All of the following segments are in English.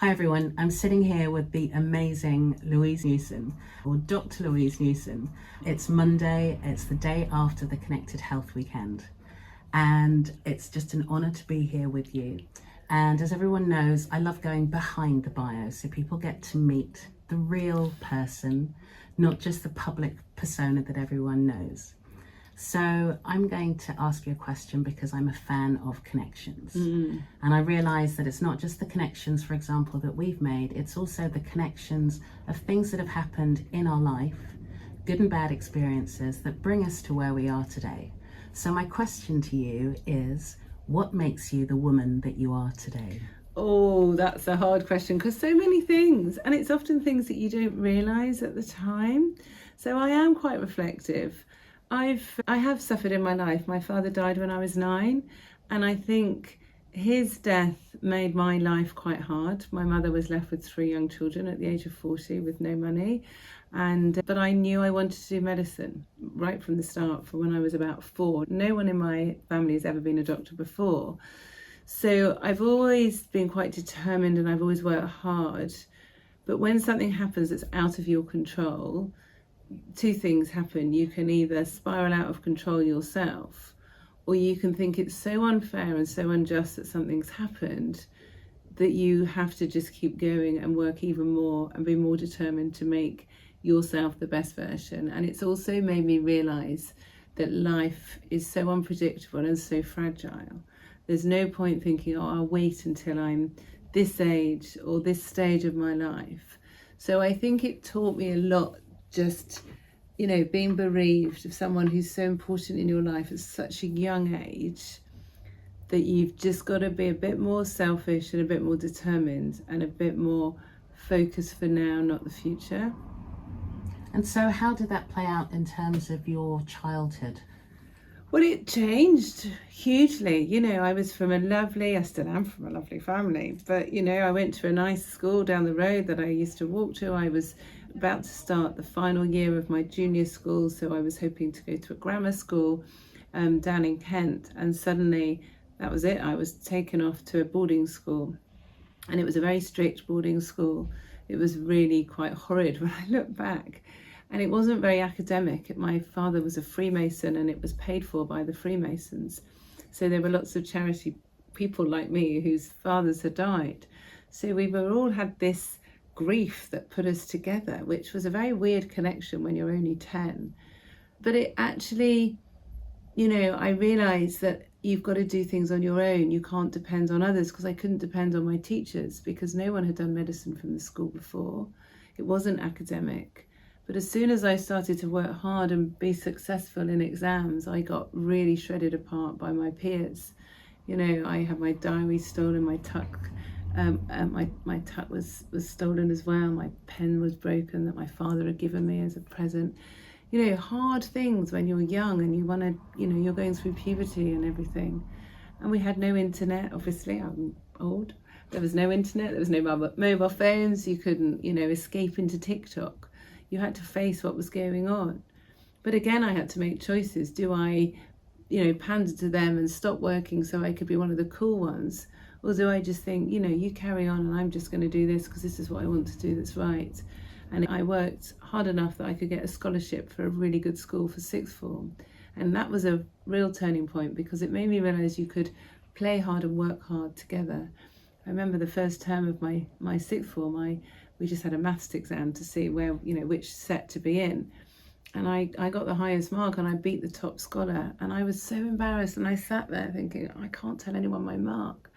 Hi everyone, I'm sitting here with the amazing Louise Newson, or Dr Louise Newson. It's Monday, it's the day after the Connected Health Weekend, and it's just an honour to be here with you. And as everyone knows, I love going behind the bio so people get to meet the real person, not just the public persona that everyone knows. So I'm going to ask you a question because I'm a fan of connections. And I realise that it's not just the connections, for example, that we've made, it's also the connections of things that have happened in our life, good and bad experiences that bring us to where we are today. So my question to you is, what makes you the woman that you are today? Oh, that's a hard question because so many things, and it's often things that you don't realise at the time. So I am quite reflective. I have suffered in my life. My father died when I was 9, and I think his death made my life quite hard. My mother was left with 3 young children at the age of 40 with no money, but I knew I wanted to do medicine right from the start. From when I was about 4. No one in my family has ever been a doctor before, so I've always been quite determined and I've always worked hard. But when something happens that's out of your control, 2 things happen. You can either spiral out of control yourself, or you can think it's so unfair and so unjust that something's happened that you have to just keep going and work even more and be more determined to make yourself the best version. And it's also made me realise that life is so unpredictable and so fragile. There's no point thinking, oh, I'll wait until I'm this age or this stage of my life. So I think it taught me a lot, just, being bereaved of someone who's so important in your life at such a young age, that you've just got to be a bit more selfish and a bit more determined and a bit more focused for now, not the future. And so how did that play out in terms of your childhood? Well, it changed hugely. I still am from a lovely family, but, I went to a nice school down the road that I used to walk to. I was about to start the final year of my junior school, so I was hoping to go to a grammar school down in Kent, and suddenly that was it. I was taken off to a boarding school, and it was a very strict boarding school. It was really quite horrid when I look back. And it wasn't very academic. My father was a Freemason and it was paid for by the Freemasons. So there were lots of charity people like me whose fathers had died. So we all had this grief that put us together, which was a very weird connection when you're only 10. But it actually, I realised that you've got to do things on your own. You can't depend on others, because I couldn't depend on my teachers because no one had done medicine from the school before. It wasn't academic. But as soon as I started to work hard and be successful in exams, I got really shredded apart by my peers. I had my diary stolen, my tuck, my tuck was stolen as well. My pen was broken that my father had given me as a present. Hard things when you're young and you want to, you're going through puberty and everything. And we had no internet, obviously. I'm old. There was no internet, there was no mobile phones. You couldn't, escape into TikTok. You had to face what was going on. But again, I had to make choices. Do I, pander to them and stop working so I could be one of the cool ones? Or do I just think, you carry on and I'm just going to do this because this is what I want to do that's right? And I worked hard enough that I could get a scholarship for a really good school for 6th form. And that was a real turning point because it made me realise you could play hard and work hard together. I remember the first term of my 6th form, we just had a maths exam to see where, which set to be in. And I got the highest mark and I beat the top scholar. And I was so embarrassed, and I sat there thinking, I can't tell anyone my mark.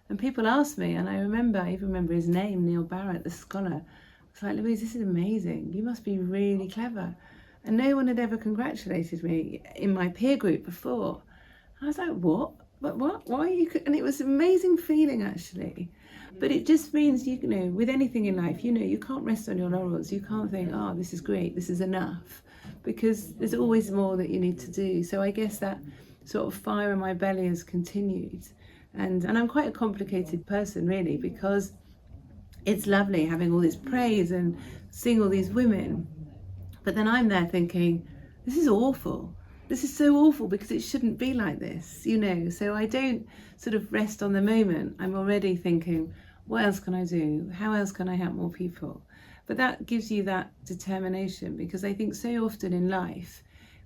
And people asked me, and I even remember his name, Neil Barrett, the scholar. I was like, Louise, this is amazing. You must be really clever. And no one had ever congratulated me in my peer group before. I was like, what? But what? Why are you? And it was an amazing feeling, actually. But it just means, with anything in life, you can't rest on your laurels. You can't think, oh, this is great, this is enough, because there's always more that you need to do. So I guess that sort of fire in my belly has continued. And I'm quite a complicated person, really, because it's lovely having all this praise and seeing all these women. But then I'm there thinking, this is awful. This is so awful because it shouldn't be like this, So I don't sort of rest on the moment. I'm already thinking, what else can I do? How else can I help more people? But that gives you that determination, because I think so often in life,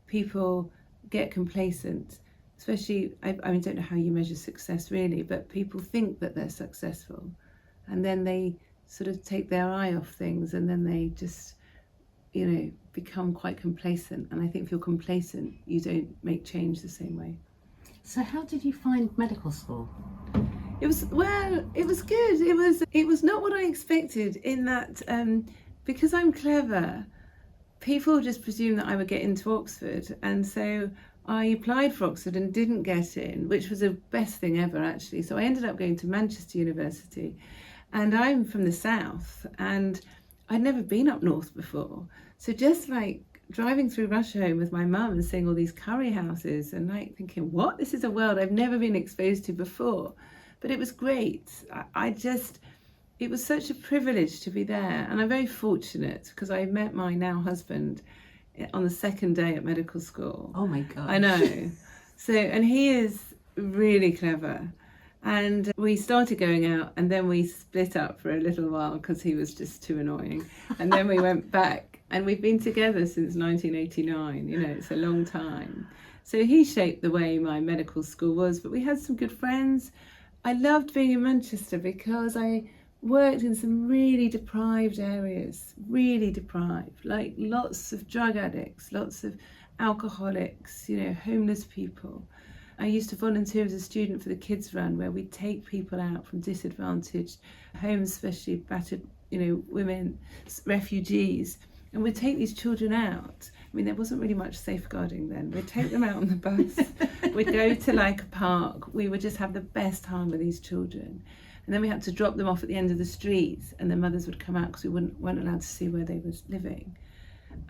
people get complacent, especially, I don't know how you measure success really, but people think that they're successful and then they sort of take their eye off things, and then they just, become quite complacent. And I think if you're complacent, you don't make change the same way. So how did you find medical school? It was good. It was not what I expected, in that because I'm clever, people just presume that I would get into Oxford, and so I applied for Oxford and didn't get in, which was the best thing ever actually. So I ended up going to Manchester University, and I'm from the south and I'd never been up north before. So just like driving through Rusholme with my mum and seeing all these curry houses and like thinking, what? This is a world I've never been exposed to before. But it was great. It was such a privilege to be there. And I'm very fortunate because I met my now husband on the second day at medical school. Oh my God. I know. And he is really clever. And we started going out, and then we split up for a little while because he was just too annoying. And then we went back, and we've been together since 1989. It's a long time. So he shaped the way my medical school was, but we had some good friends. I loved being in Manchester because I worked in some really deprived areas, like lots of drug addicts, lots of alcoholics, homeless people. I used to volunteer as a student for the Kids Run, where we'd take people out from disadvantaged homes, especially battered, women, refugees, and we'd take these children out. There wasn't really much safeguarding then. We'd take them out on the bus, we'd go to like a park, we would just have the best time with these children. And then we had to drop them off at the end of the street, and the mothers would come out because we weren't allowed to see where they were living.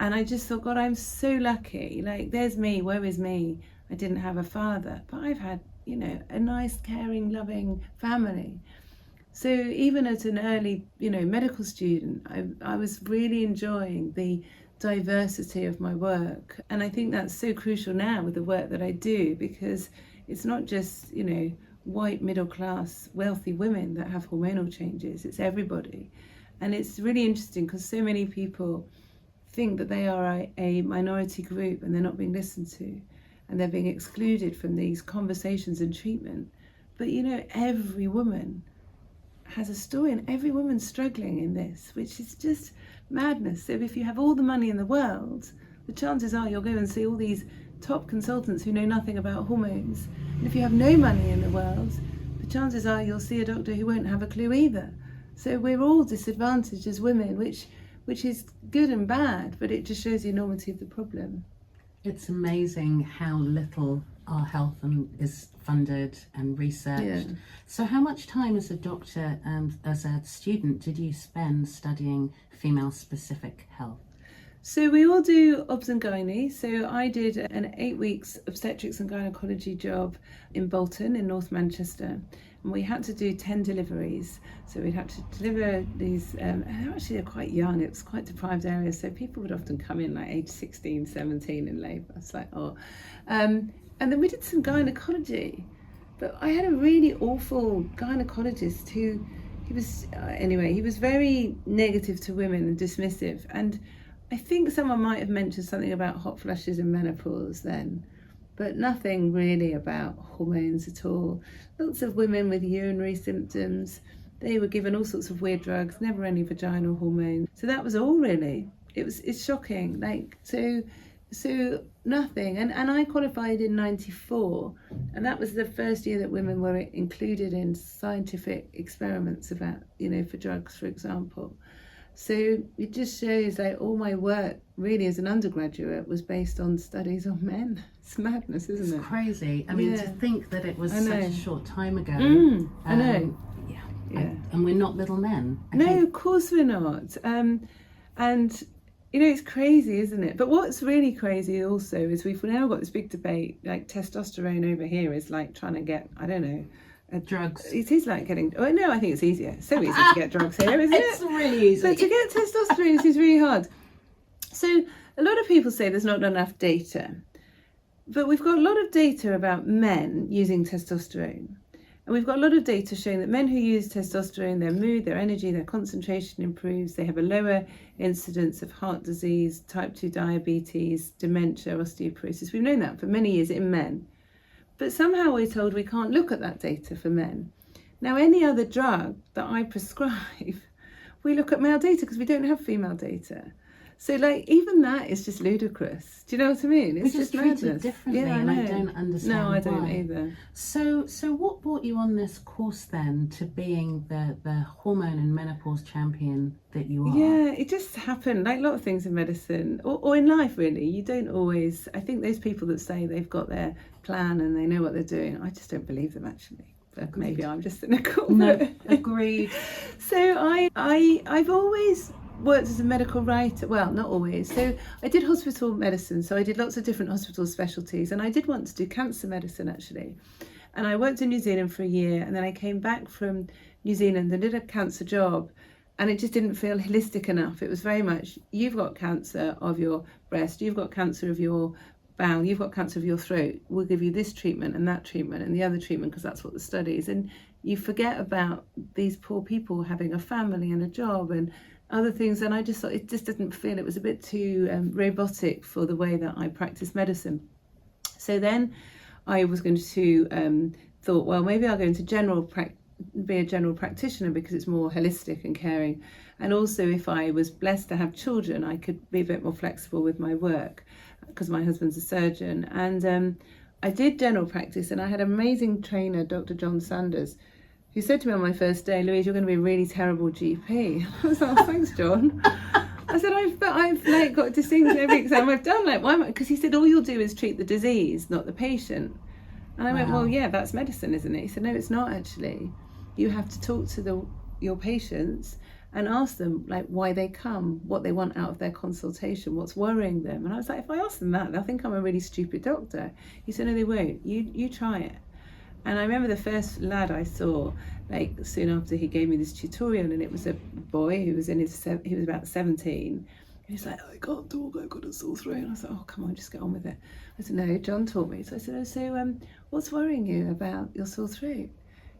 And I just thought, God, I'm so lucky. Like, there's me, woe is me. I didn't have a father, but I've had, a nice, caring, loving family. So even as an early, medical student, I was really enjoying the diversity of my work. And I think that's so crucial now with the work that I do, because it's not just, white, middle class, wealthy women that have hormonal changes. It's everybody. And it's really interesting because so many people think that they are a minority group and they're not being listened to, and they're being excluded from these conversations and treatment. But every woman has a story, and every woman's struggling in this, which is just madness. So if you have all the money in the world, the chances are you'll go and see all these top consultants who know nothing about hormones. And if you have no money in the world, the chances are you'll see a doctor who won't have a clue either. So we're all disadvantaged as women, which is good and bad, but it just shows the enormity of the problem. It's amazing how little our health is funded and researched. Yeah. So how much time as a doctor and as a student did you spend studying female-specific health? So we all do obs and gynae. So I did an 8 weeks obstetrics and gynecology job in Bolton in North Manchester. And we had to do 10 deliveries. So we'd have to deliver these, they're quite young, it was quite deprived areas. So people would often come in like age 16, 17 in labour. It's like, oh. And then we did some gynecology. But I had a really awful gynecologist who, he was very negative to women and dismissive. And I think someone might have mentioned something about hot flushes and menopause then, but nothing really about hormones at all. Lots of women with urinary symptoms, they were given all sorts of weird drugs, never any vaginal hormone. So that was all really. It's shocking. So nothing. And I qualified in 94, and that was the first year that women were included in scientific experiments about, for drugs, for example. So it just shows that all my work really as an undergraduate was based on studies on men. It's madness, isn't it? It's crazy. I mean, to think that it was such a short time ago. I know. Yeah. And we're not little men. No, of course we're not. And, it's crazy, isn't it? But what's really crazy also is we've now got this big debate, like testosterone over here is like trying to get, drugs. It is like getting, I think it's easier. It's so easy to get drugs here, isn't it? It's really easy. But to get testosterone is really hard. So a lot of people say there's not enough data. But we've got a lot of data about men using testosterone. And we've got a lot of data showing that men who use testosterone, their mood, their energy, their concentration improves. They have a lower incidence of heart disease, type 2 diabetes, dementia, osteoporosis. We've known that for many years in men. But somehow we're told we can't look at that data for men. Now, any other drug that I prescribe, we look at male data because we don't have female data. So, like, even that is just ludicrous. Do you know what I mean? It's we just treat it differently, and I don't understand No, I don't why. either. So what brought you on this course then to being the hormone and menopause champion that you are? Yeah, it just happened, like a lot of things in medicine, or in life, really. You don't always, I think those people that say they've got their plan and they know what they're doing, I just don't believe them, actually. But maybe I'm just cynical. No, agreed. So I've always worked as a medical writer. Well, not always. So I did hospital medicine. So I did lots of different hospital specialties, and I did want to do cancer medicine, actually. And I worked in New Zealand for a year, and then I came back from New Zealand and did a cancer job, and it just didn't feel holistic enough. It was very much, you've got cancer of your breast, you've got cancer of your bowel, you've got cancer of your throat. We'll give you this treatment and that treatment and the other treatment because that's what the studies. And you forget about these poor people having a family and a job and other things. And I just thought it just didn't feel, it was a bit too robotic for the way that I practice medicine. So then I was going to thought, well, maybe I'll go into be a general practitioner because it's more holistic and caring. And also, if I was blessed to have children, I could be a bit more flexible with my work because my husband's a surgeon. And I did general practice, and I had an amazing trainer, Dr. John Sanders, who said to me on my first day, "Louise, you're going to be a really terrible GP." I was like, "Oh, thanks, John." I said, I've like got distinction every exam I've done. Like, why am I? Because he said, all you'll do is treat the disease, not the patient. And I went, well, yeah, that's medicine, isn't it? He said, no, it's not actually. You have to talk to your patients and ask them like why they come, what they want out of their consultation, what's worrying them. And I was like, if I ask them that, they'll think I'm a really stupid doctor. He said, no, they won't. You try it. And I remember the first lad I saw, like soon after he gave me this tutorial, and it was a boy who was he was about 17. And he's like, I can't talk, I've got a sore throat. And I was like, oh, come on, just get on with it. I said, no, John taught me. So I said, oh, so what's worrying you about your sore throat?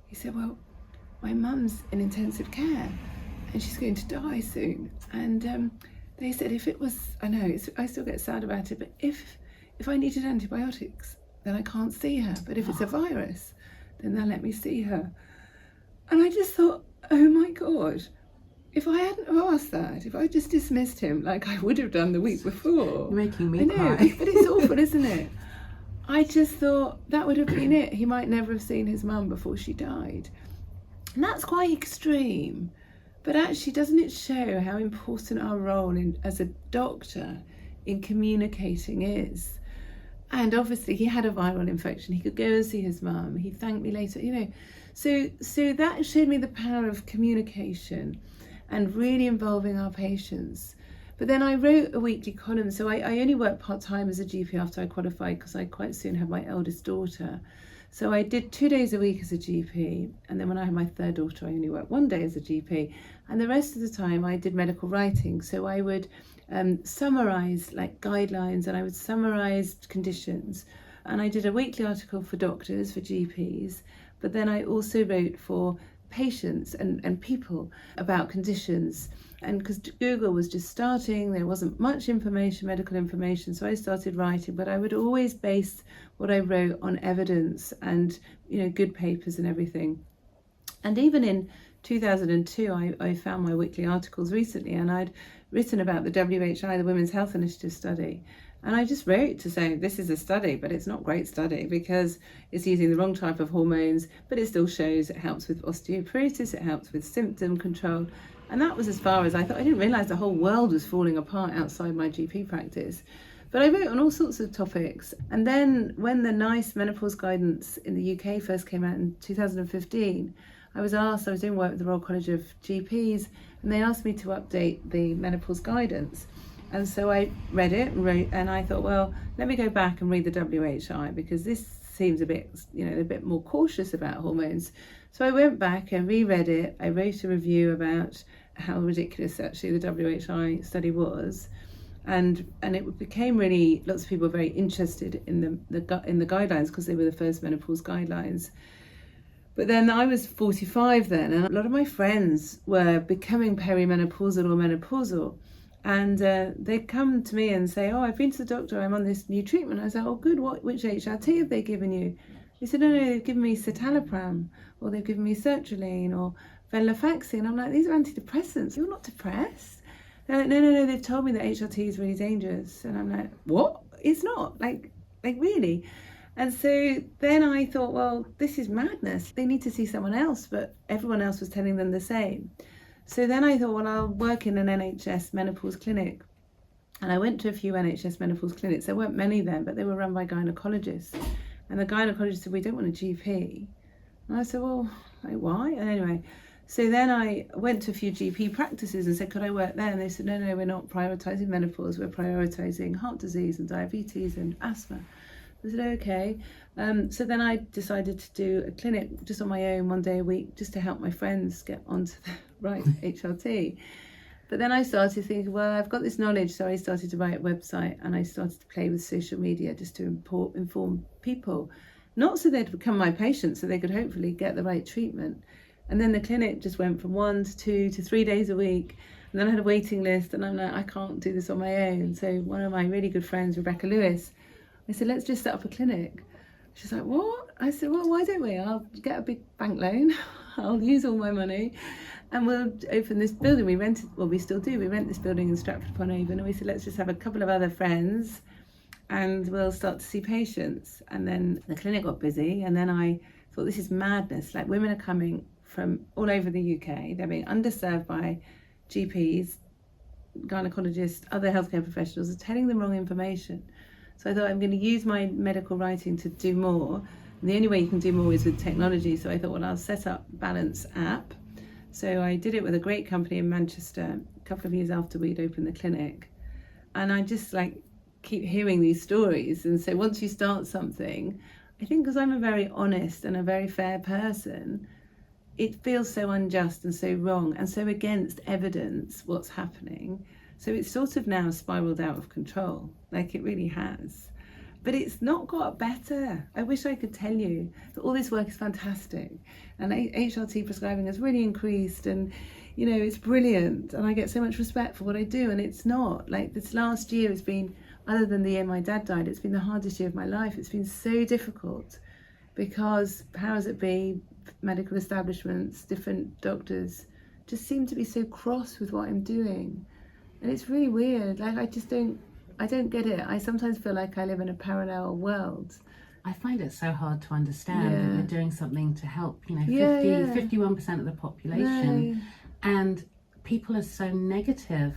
He said, well, my mum's in intensive care and she's going to die soon. And they said if it was, I know, I still get sad about it, but if I needed antibiotics, then I can't see her. But if it's a virus, then they'll let me see her. And I just thought, oh my God, if I hadn't asked that, if I just dismissed him like I would have done the week before. You're making me cry. But it's awful, isn't it? I just thought that would have been it. He might never have seen his mum before she died. And that's quite extreme. But actually, doesn't it show how important our role as a doctor in communicating is? And obviously he had a viral infection. He could go and see his mum. He thanked me later, you know. So that showed me the power of communication and really involving our patients. But then I wrote a weekly column. So I only worked part-time as a GP after I qualified because I quite soon had my eldest daughter. So I did 2 days a week as a GP. And then when I had my third daughter, I only worked 1 day as a GP. And the rest of the time I did medical writing. So I would summarize like guidelines, and I would summarize conditions. And I did a weekly article for doctors, for GPs. But then I also wrote for patients and people about conditions. And because Google was just starting, there wasn't much information, medical information, so I started writing. But I would always base what I wrote on evidence and, you know, good papers and everything. And even in 2002, I found my weekly articles recently, and I'd written about the WHI, the Women's Health Initiative study. And I just wrote to say, this is a study, but it's not a great study because it's using the wrong type of hormones, but it still shows it helps with osteoporosis, it helps with symptom control. And that was as far as I thought. I didn't realise the whole world was falling apart outside my GP practice. But I wrote on all sorts of topics. And then when the NICE menopause guidance in the UK first came out in 2015, I was doing work with the Royal College of GPs, and they asked me to update the menopause guidance. And so I read it and wrote, and I thought, well, let me go back and read the WHI because this seems a bit, a bit more cautious about hormones. So I went back and reread it. I wrote a review about how ridiculous actually the WHI study was. And it became really, lots of people were very interested in the guidelines because they were the first menopause guidelines. But then I was 45 then, and a lot of my friends were becoming perimenopausal or menopausal. And they'd come to me and say, oh, I've been to the doctor, I'm on this new treatment. I said, oh, good, which HRT have they given you? They said, no, they've given me citalopram, or they've given me sertraline, or venlafaxine. I'm like, these are antidepressants, you're not depressed. They're like, no, they've told me that HRT is really dangerous. And I'm like, what? It's not, like really? And so then I thought, well, this is madness. They need to see someone else, but everyone else was telling them the same. So then I thought, well, I'll work in an NHS menopause clinic. And I went to a few NHS menopause clinics. There weren't many then, but they were run by gynecologists. And the gynecologist said, we don't want a GP. And I said, well, like, why? And anyway, so then I went to a few GP practices and said, could I work there? And they said, no, we're not prioritising menopause. We're prioritising heart disease and diabetes and asthma. I said, okay. So then I decided to do a clinic just on my own 1 day a week, just to help my friends get onto the right HRT. But then I started thinking, well, I've got this knowledge, so I started to write a website and I started to play with social media just to inform people, not so they'd become my patients, so they could hopefully get the right treatment. And then the clinic just went from 1 to 2 to 3 days a week. And then I had a waiting list, and I'm like, I can't do this on my own. So one of my really good friends, Rebecca Lewis, I said, let's just set up a clinic. She's like, what? I said, well, why don't we? I'll get a big bank loan. I'll use all my money and we'll open this building. We rented, well, we still do. We rent this building in Stratford-upon-Avon, and we said, let's just have a couple of other friends and we'll start to see patients. And then the clinic got busy, and then I thought, this is madness. Like, women are coming from all over the UK. They're being underserved by GPs, gynecologists, other healthcare professionals are telling them wrong information. So I thought, I'm going to use my medical writing to do more. And the only way you can do more is with technology. So I thought, well, I'll set up Balance app. So I did it with a great company in Manchester a couple of years after we'd opened the clinic. And I just keep hearing these stories. And so once you start something, I think because I'm a very honest and a very fair person, it feels so unjust and so wrong and so against evidence what's happening. So it's sort of now spiraled out of control, like it really has. But it's not got better. I wish I could tell you that all this work is fantastic and HRT prescribing has really increased, and it's brilliant, and I get so much respect for what I do, and it's not. Like, this last year has been, other than the year my dad died, it's been the hardest year of my life. It's been so difficult because powers that be, medical establishments, different doctors just seem to be so cross with what I'm doing. And it's really weird. Like, I don't get it. I sometimes feel like I live in a parallel world. I find it so hard to understand that you're doing something to help, 51% of the population. And people are so negative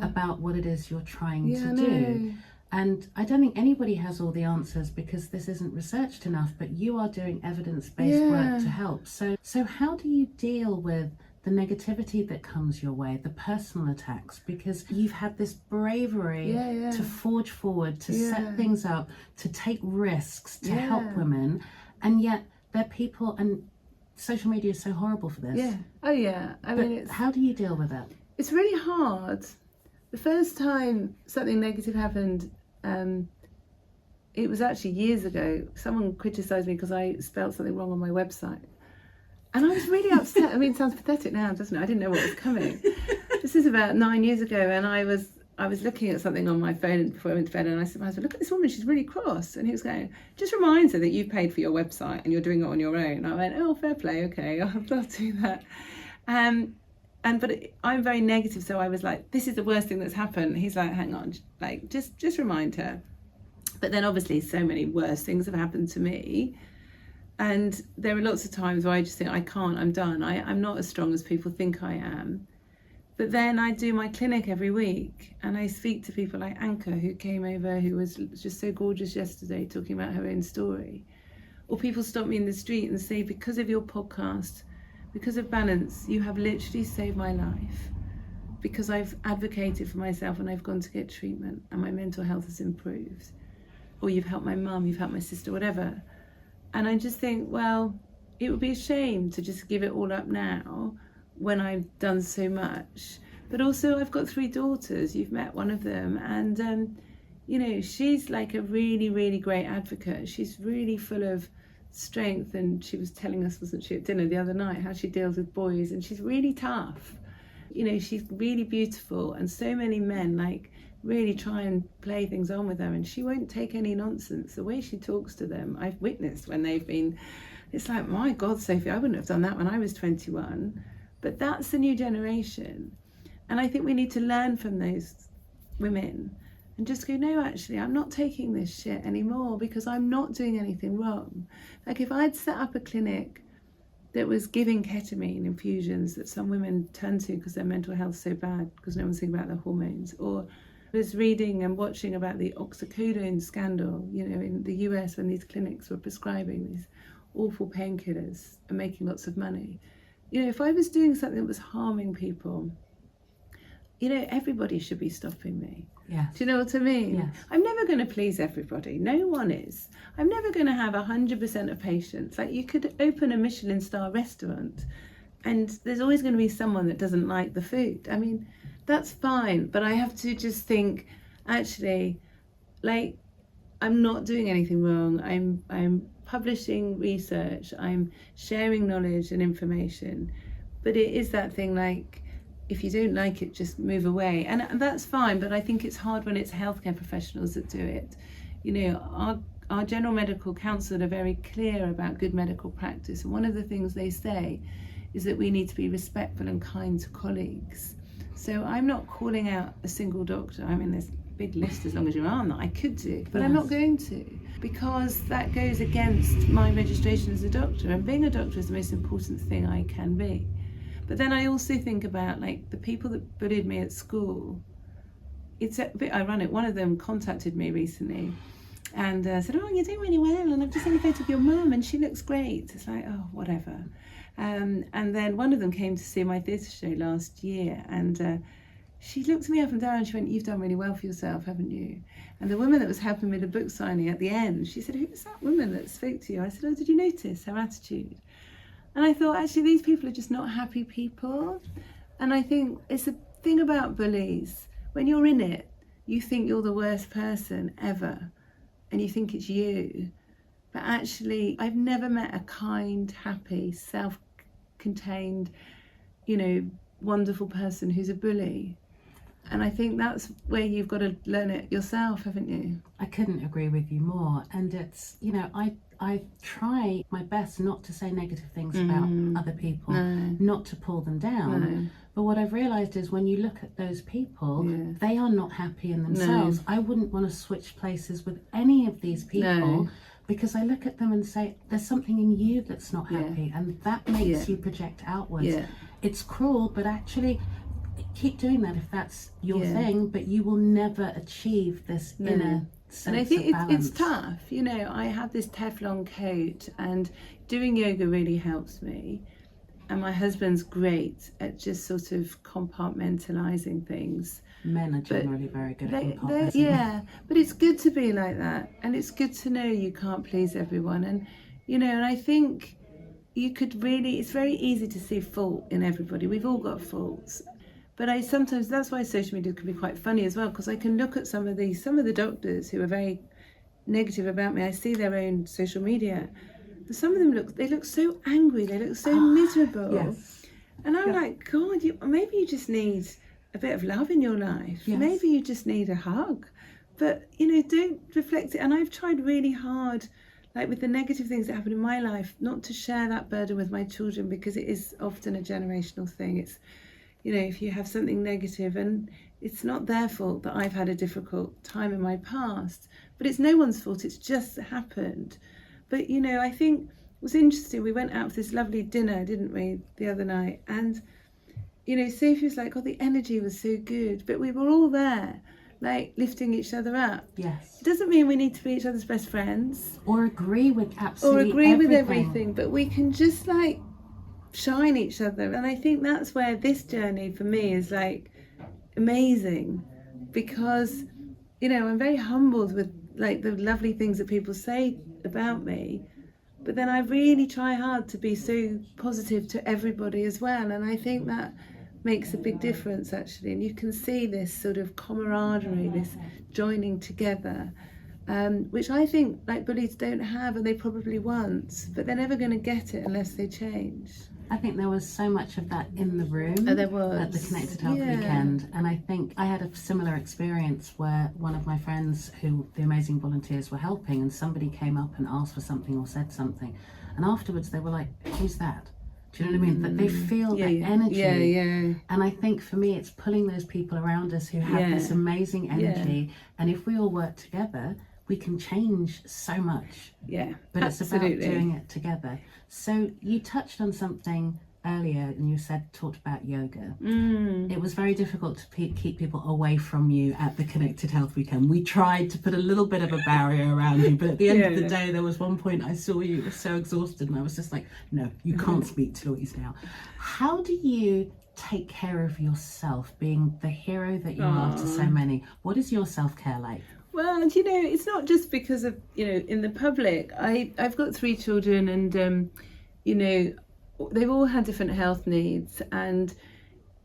about what it is you're trying to do. And I don't think anybody has all the answers because this isn't researched enough, but you are doing evidence-based work to help. So how do you deal with the negativity that comes your way, the personal attacks, because you've had this bravery to forge forward, to set things up, to take risks, to help women, and yet there are people, and social media is so horrible for this. I mean, how do you deal with it? It's really hard. The first time something negative happened, it was actually years ago. Someone criticised me because I spelled something wrong on my website. And I was really upset. I mean, it sounds pathetic now, doesn't it? I didn't know what was coming. This is about 9 years ago, and I was looking at something on my phone before I went to bed, and I said, look at this woman, she's really cross. And he was going, just reminds her that you paid for your website and you're doing it on your own. I went, oh, fair play, okay, I'll do that. But I'm very negative, so I was like, this is the worst thing that's happened. He's like, hang on, just remind her. But then obviously so many worse things have happened to me. And there are lots of times where I just think, I can't, I'm done. I'm not as strong as people think I am. But then I do my clinic every week, and I speak to people like Anka, who came over, who was just so gorgeous yesterday, talking about her own story. Or people stop me in the street and say, because of your podcast, because of Balance, you have literally saved my life. Because I've advocated for myself and I've gone to get treatment and my mental health has improved. Or you've helped my mum, you've helped my sister, whatever. And I just think, well, it would be a shame to just give it all up now when I've done so much. But also I've got 3 daughters, you've met one of them, and she's like a really, really great advocate. She's really full of strength, and she was telling us, wasn't she, at dinner the other night, how she deals with boys, and she's really tough. You know, she's really beautiful, and so many men like really try and play things on with her, and she won't take any nonsense. The way she talks to them, I've witnessed when they've been, it's like, my God, Sophie, I wouldn't have done that when I was 21. But that's the new generation. And I think we need to learn from those women and just go, no, actually, I'm not taking this shit anymore because I'm not doing anything wrong. Like if I'd set up a clinic that was giving ketamine infusions that some women turn to because their mental health's so bad because no one's thinking about their hormones, or was reading and watching about the oxycodone scandal, you know, in the US when these clinics were prescribing these awful painkillers and making lots of money. You know, if I was doing something that was harming people, you know, everybody should be stopping me. Yes. Do you know what I mean? Yes. I'm never going to please everybody. No one is. I'm never going to have 100% of patients. Like, you could open a Michelin star restaurant and there's always going to be someone that doesn't like the food. I mean, that's fine. But I have to just think, actually, like, I'm not doing anything wrong. I'm publishing research. I'm sharing knowledge and information. But it is that thing, like, if you don't like it, just move away. And that's fine, but I think it's hard when it's healthcare professionals that do it. You know, our general medical council are very clear about good medical practice. And one of the things they say is that we need to be respectful and kind to colleagues. So I'm not calling out a single doctor. I mean, there's a big list as long as your arm that I could do, but yes. I'm not going to, because that goes against my registration as a doctor. And being a doctor is the most important thing I can be. But then I also think about, like, the people that bullied me at school. It's a bit ironic. One of them contacted me recently and said, oh, you're doing really well, and I've just seen a photo of your mum and she looks great. It's like, oh, whatever. And then one of them came to see my theatre show last year, and she looked me up and down and she went, you've done really well for yourself, haven't you? And the woman that was helping me with the book signing at the end, she said, who's that woman that spoke to you? I said, oh, did you notice her attitude? And I thought, actually, these people are just not happy people. And I think it's the thing about bullies. When you're in it, you think you're the worst person ever. And you think it's you. But actually, I've never met a kind, happy, self-contained, you know, wonderful person who's a bully. And I think that's where you've got to learn it yourself, haven't you? I couldn't agree with you more. And it's, you know, I try my best not to say negative things about other people, not to pull them down. But what I've realised is when you look at those people, they are not happy in themselves. I wouldn't want to switch places with any of these people because I look at them and say, there's something in you that's not happy, and that makes you project outwards. It's cruel, but actually, keep doing that if that's your thing, but you will never achieve this inner sense and I think of balance. it's tough. You know, I have this Teflon coat, and doing yoga really helps me. And my husband's great at just sort of compartmentalising things. Men are generally very good at compartmentalising. Yeah, but it's good to be like that. And it's good to know you can't please everyone. And, you know, and I think you could really, it's very easy to see fault in everybody. We've all got faults. But I sometimes, that's why social media can be quite funny as well, because I can look at some of the doctors who are very negative about me. I see their own social media. But some of them look so angry, they look so miserable. Yes. And I'm like, God, maybe you just need a bit of love in your life. Yes. Maybe you just need a hug. But, you know, don't reflect it. And I've tried really hard, like with the negative things that happen in my life, not to share that burden with my children, because it is often a generational thing. It's, you know, if you have something negative, and it's not their fault that I've had a difficult time in my past, but it's no one's fault, it's just happened. But, you know, I think it was interesting, we went out for this lovely dinner, didn't we, the other night, and, you know, Sophie was like, oh, the energy was so good, but we were all there, like, lifting each other up. Yes. It doesn't mean we need to be each other's best friends. Or agree with absolutely everything, but we can just, like, shine each other. And I think that's where this journey for me is like amazing, because, you know, I'm very humbled with like the lovely things that people say about me, but then I really try hard to be so positive to everybody as well. And I think that makes a big difference, actually. And you can see this sort of camaraderie, this joining together. which I think like bullies don't have, and they probably want, but they're never going to get it unless they change. I think there was so much of that in the room There was. at the Connected Health Weekend, and I think I had a similar experience where one of my friends who the amazing volunteers were helping, and somebody came up and asked for something or said something, and afterwards they were like, who's that? Do you know what I mean? That they feel that energy. And I think for me it's pulling those people around us who have this amazing energy, and if we all work together we can change so much. But it's about doing it together. So you touched on something earlier, and you talked about yoga. It was very difficult to keep people away from you at the Connected Health Weekend. We tried to put a little bit of a barrier around you, but at the end of the day, there was one point I saw you were so exhausted, and I was just like, no, you can't speak to Louise now. How do you take care of yourself, being the hero that you are to so many? What is your self-care like? Well, you know, it's not just because of, you know, in the public. I've got 3 children, and, you know, they've all had different health needs. And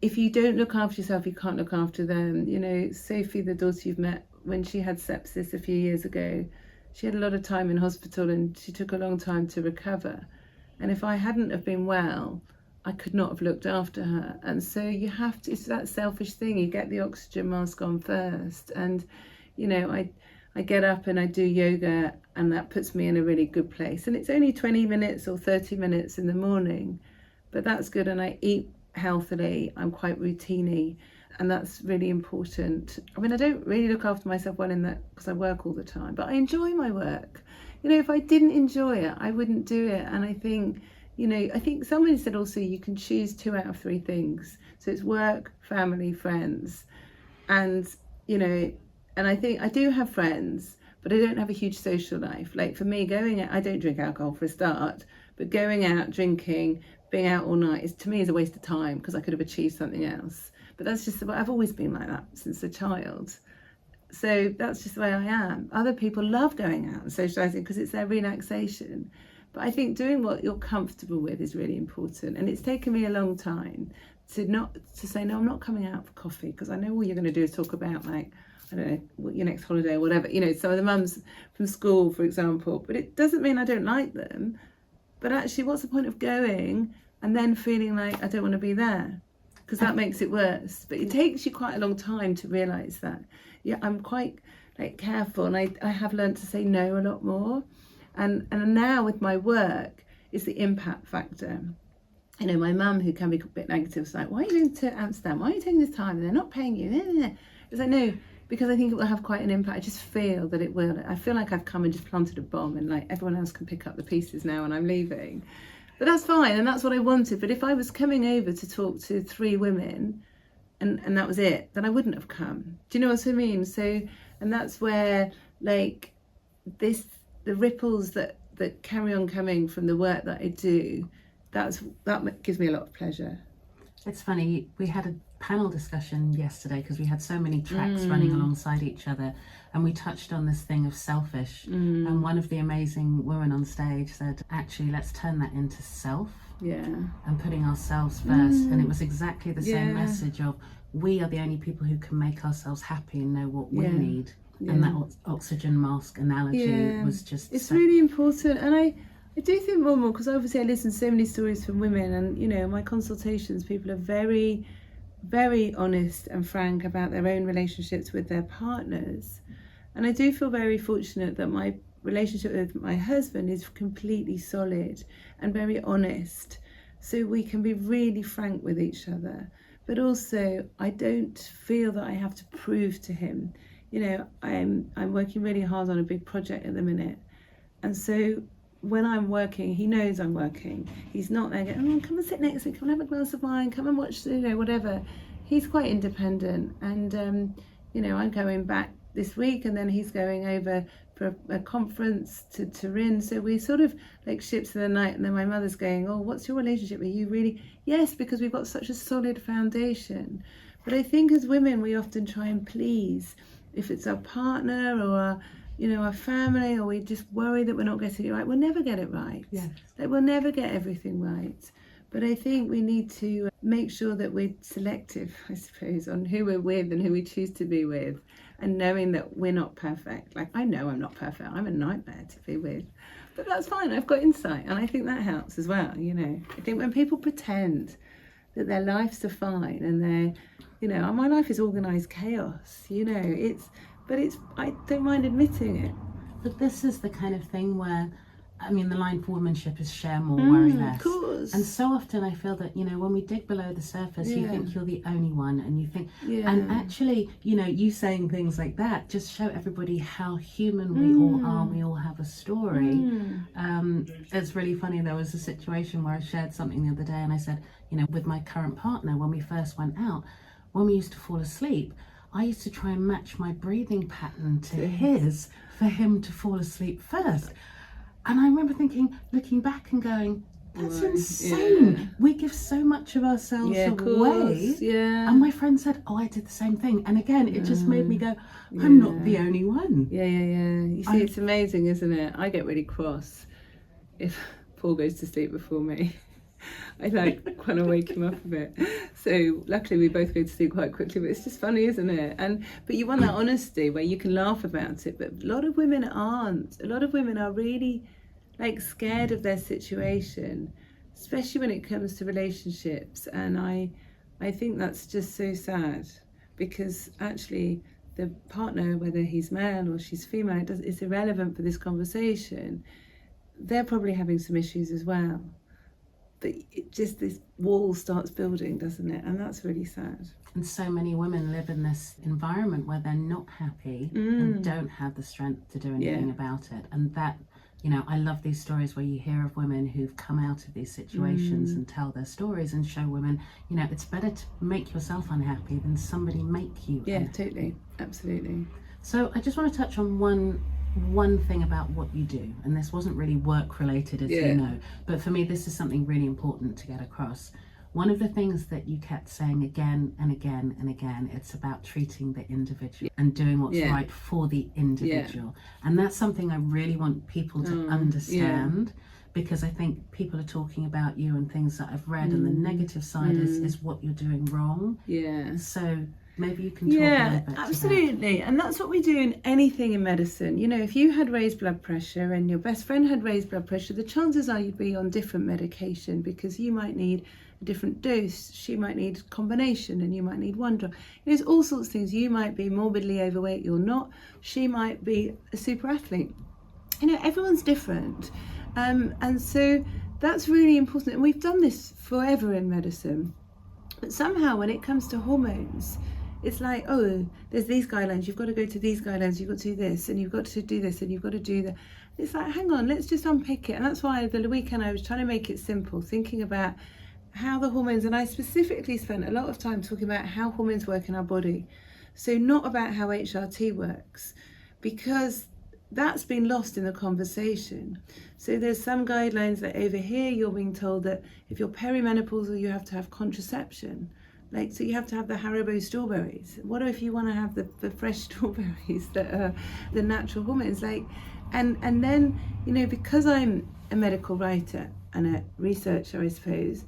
if you don't look after yourself, you can't look after them. You know, Sophie, the daughter you've met, when she had sepsis a few years ago, she had a lot of time in hospital and she took a long time to recover. And if I hadn't have been well, I could not have looked after her. And so you have to, it's that selfish thing, you get the oxygen mask on first. And you know, I get up and I do yoga, and that puts me in a really good place. And it's only 20 minutes or 30 minutes in the morning, but that's good. And I eat healthily. I'm quite routine-y, and that's really important. I mean, I don't really look after myself well in that because I work all the time, but I enjoy my work. You know, if I didn't enjoy it, I wouldn't do it. And I think, you know, I think somebody said also you can choose 2 out of 3 things. So it's work, family, friends. And, you know, and I think I do have friends, but I don't have a huge social life. Like for me, going out, I don't drink alcohol for a start, but going out, drinking, being out all night is, to me, is a waste of time because I could have achieved something else. But that's just, I've always been like that since a child. So that's just the way I am. Other people love going out and socialising because it's their relaxation. But I think doing what you're comfortable with is really important. And it's taken me a long time to say, no, I'm not coming out for coffee, because I know all you're going to do is talk about, like, I don't know, what your next holiday or whatever, you know, some of the mums from school, for example. But it doesn't mean I don't like them. But actually, what's the point of going and then feeling like I don't want to be there? Because that makes it worse. But it takes you quite a long time to realise that. Yeah, I'm quite like careful, and I have learned to say no a lot more. And now with my work, it's the impact factor. You know, my mum, who can be a bit negative, is like, why are you going to Amsterdam? Why are you taking this time? And they're not paying you. It's like, no, because I think it will have quite an impact. I just feel that it will. I feel like I've come and just planted a bomb, and like everyone else can pick up the pieces now and I'm leaving. But that's fine, and that's what I wanted. But if I was coming over to talk to 3 women and that was it, then I wouldn't have come. Do you know what I mean? So, and that's where, like, the ripples that carry on coming from the work that I do, that gives me a lot of pleasure. It's funny, we had a panel discussion yesterday because we had so many tracks running alongside each other, and we touched on this thing of selfish, and one of the amazing women on stage said, actually, let's turn that into self, and putting ourselves first. And it was exactly the same message of, we are the only people who can make ourselves happy and know what we need. And that oxygen mask analogy was just, it's really important. And I do think more and more, because obviously I listen to so many stories from women, and you know, in my consultations, people are very, very honest and frank about their own relationships with their partners. And I do feel very fortunate that my relationship with my husband is completely solid and very honest, so we can be really frank with each other. But also, I don't feel that I have to prove to him. You know, I'm working really hard on a big project at the minute, and so when I'm working, he knows I'm working. He's not there going, oh, come and sit next to me, come and have a glass of wine, come and watch, you know, whatever. He's quite independent, and you know, I'm going back this week, and then he's going over for a conference to Turin. So we sort of like ships in the night, and then my mother's going, oh, what's your relationship? Are you really? Yes, because we've got such a solid foundation. But I think as women, we often try and please, if it's our partner or our, you know, our family, or we just worry that we're not getting it right. We'll never get it right. Yeah. Like, we'll never get everything right. But I think we need to make sure that we're selective, I suppose, on who we're with and who we choose to be with, and knowing that we're not perfect. Like, I know I'm not perfect. I'm a nightmare to be with. But that's fine. I've got insight, and I think that helps as well, you know. I think when people pretend that their lives are fine and they're, you know, my life is organised chaos, you know, I don't mind admitting it. But this is the kind of thing where, I mean, the line for womanship is share more, worry less. Of course. And so often I feel that, you know, when we dig below the surface, you think you're the only one, and you think, and actually, you know, you saying things like that just show everybody how human we all are. We all have a story. It's really funny. There was a situation where I shared something the other day, and I said, you know, with my current partner, when we first went out, when we used to fall asleep, I used to try and match my breathing pattern to his for him to fall asleep first. And I remember thinking, looking back and going, that's insane. Yeah. We give so much of ourselves away. And my friend said, oh, I did the same thing. And again, it just made me go, I'm not the only one. You see, it's amazing, isn't it? I get really cross if Paul goes to sleep before me. I like want to wake him up a bit. So luckily we both go to sleep quite quickly, but it's just funny, isn't it? But you want that honesty where you can laugh about it, but a lot of women aren't. A lot of women are really like scared of their situation, especially when it comes to relationships. And I think that's just so sad, because actually the partner, whether he's male or she's female, it's irrelevant for this conversation. They're probably having some issues as well. But it just, this wall starts building, doesn't it? And that's really sad. And so many women live in this environment where they're not happy and don't have the strength to do anything about it. And that, you know, I love these stories where you hear of women who've come out of these situations and tell their stories and show women, you know, it's better to make yourself unhappy than somebody make you unhappy. Totally. Absolutely. So I just want to touch on one thing about what you do, and this wasn't really work related, as you know, but for me this is something really important to get across. One of the things that you kept saying again and again and again, it's about treating the individual and doing what's right for the individual. And that's something I really want people to understand, because I think people are talking about you and things that I've read, and the negative side is what you're doing wrong. So maybe you can talk a little bit. Absolutely. And that's what we do in anything in medicine. You know, if you had raised blood pressure and your best friend had raised blood pressure, the chances are you'd be on different medication, because you might need a different dose, she might need a combination, and you might need one drug. There's all sorts of things. You might be morbidly overweight, you're not. She might be a super athlete. You know, everyone's different. And so that's really important. And we've done this forever in medicine. But somehow when it comes to hormones, it's like, oh, there's these guidelines, you've got to go to these guidelines, you've got to do this, and you've got to do this, and you've got to do that. It's like, hang on, let's just unpick it. And that's why the weekend I was trying to make it simple, thinking about how the hormones, and I specifically spent a lot of time talking about how hormones work in our body. So not about how HRT works, because that's been lost in the conversation. So there's some guidelines that over here you're being told that if you're perimenopausal, you have to have contraception. Like, so you have to have the Haribo strawberries. What if you want to have the fresh strawberries that are the natural hormones? Like, and then, you know, because I'm a medical writer and a researcher, I suppose,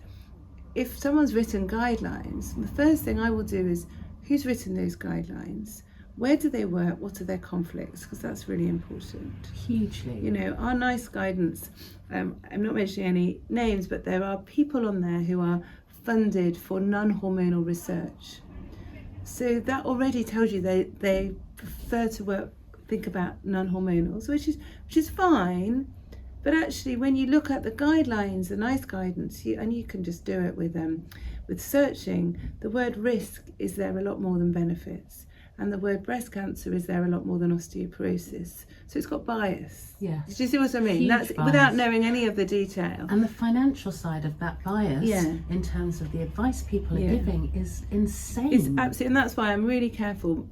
if someone's written guidelines, the first thing I will do is, who's written those guidelines? Where do they work? What are their conflicts? Because that's really important. Hugely. You know, our NICE guidance, I'm not mentioning any names, but there are people on there who are funded for non-hormonal research. So that already tells you they prefer to think about non-hormonals, which is fine. But actually, when you look at the guidelines, the NICE guidance, and you can just do it with searching, the word risk is there a lot more than benefits. And the word breast cancer is there a lot more than osteoporosis. So it's got bias. Yes. Do you see what I mean? Huge That's bias. Without knowing any of the detail. And the financial side of that bias, in terms of the advice people are giving, is insane. It's absolutely, and that's why I'm really careful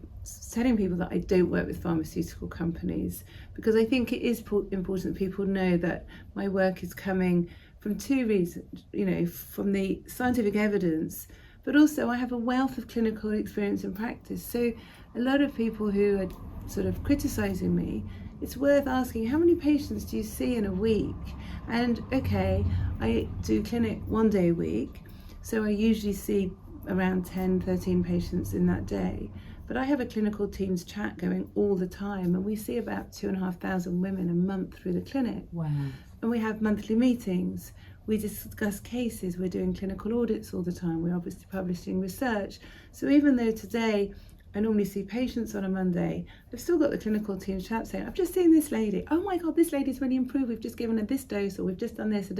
telling people that I don't work with pharmaceutical companies, because I think it is important that people know that my work is coming from two reasons, you know, from the scientific evidence, but also I have a wealth of clinical experience and practice. So a lot of people who are sort of criticising me, it's worth asking, how many patients do you see in a week? And okay, I do clinic 1 day a week, so I usually see around 10, 13 patients in that day. But I have a clinical teams chat going all the time, and we see about 2,500 women a month through the clinic. Wow. And we have monthly meetings. We discuss cases. We're doing clinical audits all the time. We're obviously publishing research. So even though today I normally see patients on a Monday, I've still got the clinical team chat saying, I've just seen this lady. Oh my God, this lady's really improved. We've just given her this dose, or we've just done this,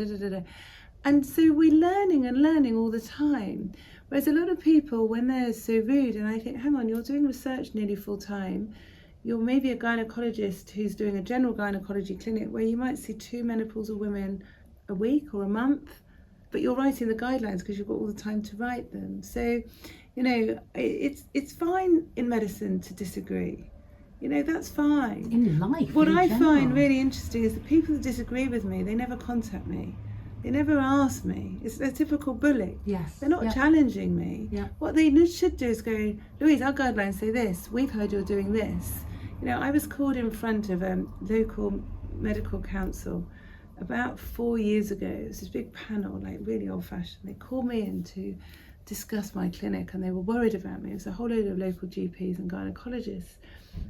And so we're learning and learning all the time. Whereas a lot of people, when they're so rude, and I think, hang on, you're doing research nearly full time. You're maybe a gynecologist who's doing a general gynecology clinic where you might see 2 menopausal women a week or a month, but you're writing the guidelines because you've got all the time to write them. So, you know, it's fine in medicine to disagree. You know, that's fine. In life, what in I general. find really interesting is the people that disagree with me, they never contact me. They never ask me. It's a typical bully. Yes. They're not challenging me. Yeah. What they should do is go, Louise, our guidelines say this. We've heard you're doing this. You know, I was called in front of a local medical council about 4 years ago. It was this big panel, like really old-fashioned. They called me in to discuss my clinic, and they were worried about me. It was a whole load of local GPs and gynecologists.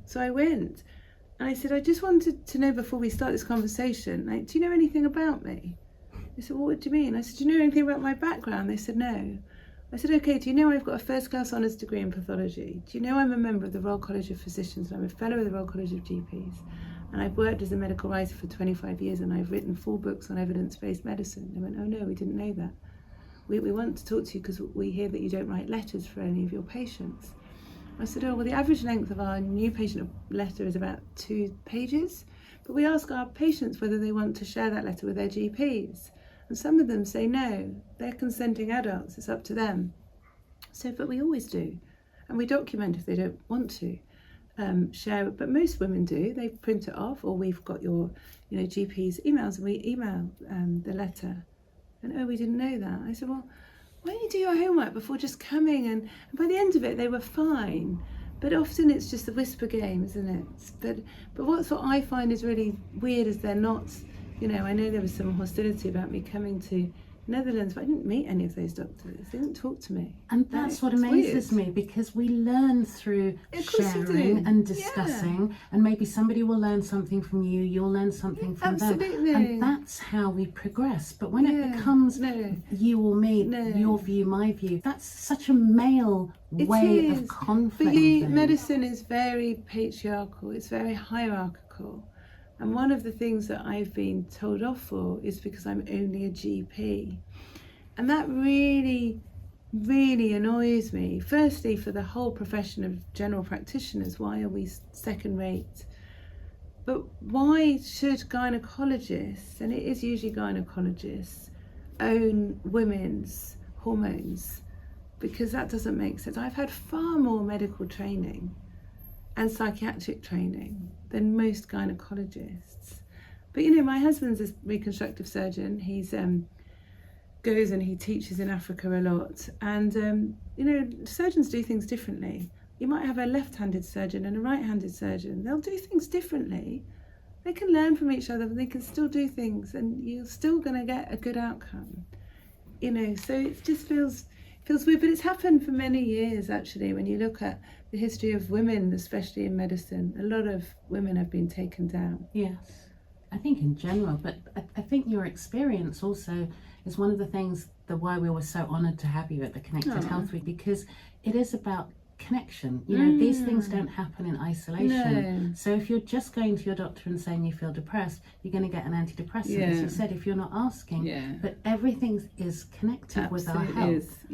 So I went, and I said, I just wanted to know before we start this conversation, like, do you know anything about me? They said, well, what do you mean? I said, do you know anything about my background? They said, no. I said, okay, do you know I've got a first-class honours degree in pathology? Do you know I'm a member of the Royal College of Physicians, and I'm a fellow of the Royal College of GPs? And I've worked as a medical writer for 25 years, and I've written 4 books on evidence-based medicine. They went, oh no, we didn't know that. We want to talk to you because we hear that you don't write letters for any of your patients. I said, oh, well, the average length of our new patient letter is about 2 pages, but we ask our patients whether they want to share that letter with their GPs. And some of them say no, they're consenting adults, it's up to them. So, but we always do. And we document if they don't want to share it, but most women do. They print it off, or we've got your, GP's emails, and we email the letter. And oh, we didn't know that. I said, well, why don't you do your homework before just coming? And by the end of it, they were fine. But often it's just a whisper game, isn't it? But what I find is really weird is they're not. I know there was some hostility about me coming to Netherlands, but I didn't meet any of those doctors. They didn't talk to me. And that's what amazes me, because we learn through sharing and discussing, and maybe somebody will learn something from you, you'll learn something from them. And that's how we progress. But when it becomes you or me, your view, my view, that's such a male way of conflict. But medicine is very patriarchal, it's very hierarchical. And one of the things that I've been told off for is because I'm only a GP. And that really, really annoys me. Firstly, for the whole profession of general practitioners, why are we second rate? But why should gynecologists, and it is usually gynecologists, own women's hormones? Because that doesn't make sense. I've had far more medical training and psychiatric training than most gynecologists. But my husband's a reconstructive surgeon. He's goes and he teaches in Africa a lot. And surgeons do things differently. You might have a left-handed surgeon and a right-handed surgeon. They'll do things differently. They can learn from each other, but they can still do things, and you're still going to get a good outcome. So it just feels weird, but it's happened for many years actually. When you look at the history of women, especially in medicine, a lot of women have been taken down. Yes, I think in general, but I think your experience also is one of the things why we were so honoured to have you at the Connected Health Week, because it is about connection. These things don't happen in isolation. No. So if you're just going to your doctor and saying you feel depressed, you're going to get an antidepressant, as you said, if you're not asking. But everything is connected with our health.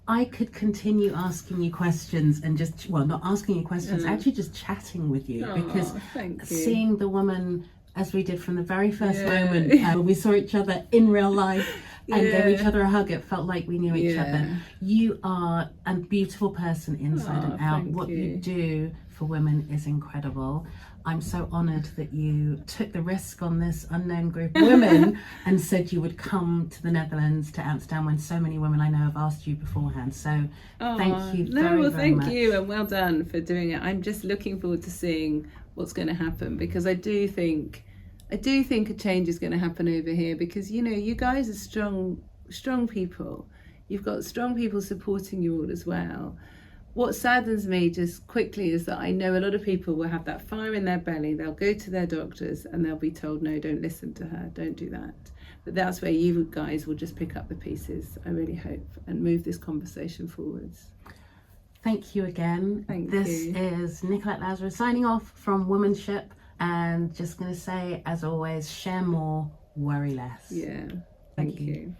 I could continue asking you questions and not asking you questions, actually just chatting with you, because seeing the woman, as we did from the very first moment, we saw each other in real life and gave each other a hug, it felt like we knew each other. You are a beautiful person inside and out. What you do for women is incredible. I'm so honoured that you took the risk on this unknown group of women and said you would come to the Netherlands, to Amsterdam, when so many women I know have asked you beforehand. So thank you very much. Thank you, and well done for doing it. I'm just looking forward to seeing what's going to happen, because I do think a change is going to happen over here, because you guys are strong people. You've got strong people supporting you all as well. What saddens me just quickly is that I know a lot of people will have that fire in their belly. They'll go to their doctors and they'll be told, no, don't listen to her, don't do that. But that's where you guys will just pick up the pieces, I really hope, and move this conversation forwards. Thank you again. This is Nicolette Lazarus signing off from Womanship, and just going to say, as always, share more, worry less. Yeah, thank you.